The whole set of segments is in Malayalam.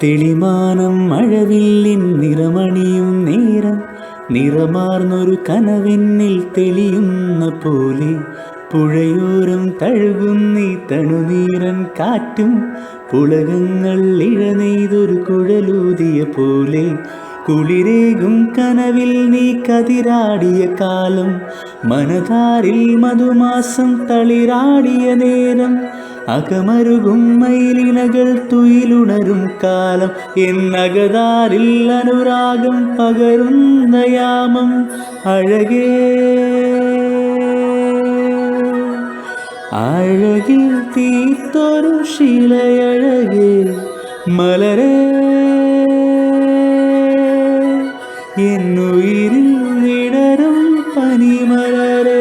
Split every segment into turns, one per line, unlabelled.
തെളിമാനം മഴവില്ലിൻ നിറമണിയും നേരം നിറമാർന്നൊരു കനവെന്നിൽ തെളിയുന്ന പോലെ പുഴയോരം തഴുകുന്നീ തണുനീരൻ കാറ്റും പുളകങ്ങൾ ഇഴനെയ്തൊരു കുഴലൂതിയ പോലെ കുളിരേകും കനവിൽ നീ കതിരാടിയ കാലം മനതാരിൽ മധുമാസം തളിരാടിയ നേരം അകമരുകും മയിലിനകൾ തുയിലുണരും കാലം എന്നകതാരിൽ അനുരാഗം പകരുന്ന യാമം അഴകേ അഴകിൽ തീർത്തൊരു ശിലയഴകേ മലരേ എന്നുയിരിൽ വിടരും പനിമലരേ.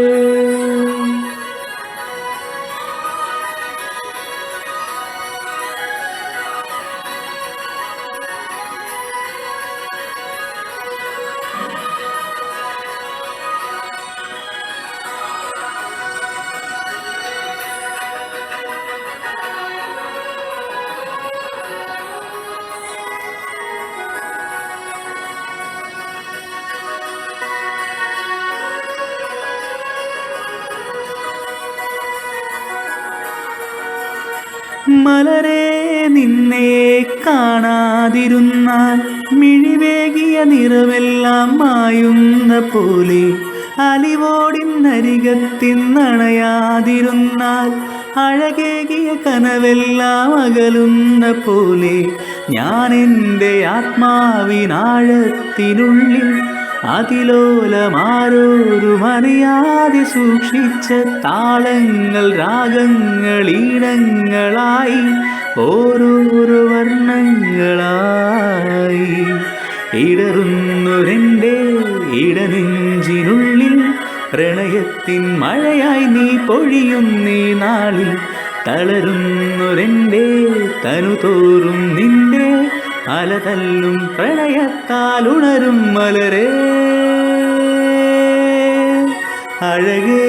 മലരേ നിന്നെ കാണാതിരുന്നാൽ മിഴിവേകിയ നിറമെല്ലാം മായുന്ന പോലെ അലിവോടിനരികത്തിന്നണയാതിരുന്നാൽ അഴകേകിയ കനവെല്ലാം അകലുന്ന പോലെ ഞാൻ എൻ്റെ ആത്മാവിനാഴത്തിനുള്ളിൽ അതിലോലമാരോരും അറിയാതെ സൂക്ഷിച്ച താളങ്ങൾ രാഗങ്ങൾ ഈണങ്ങളായി ഓരോരോ വർണ്ണങ്ങളായി ഇടറുന്നൊരെൻ്റെ ഇടനെഞ്ചിനുള്ളിൽ പ്രണയത്തിൻ മഴയായി നീ പൊഴിയുന്നീ നാളിൽ തളരുന്നൊരെൻ്റെ തനുതോറും നിന്റെ അലതല്ലും പ്രണയത്താൽ ഉണരും മലരേ അഴകേ.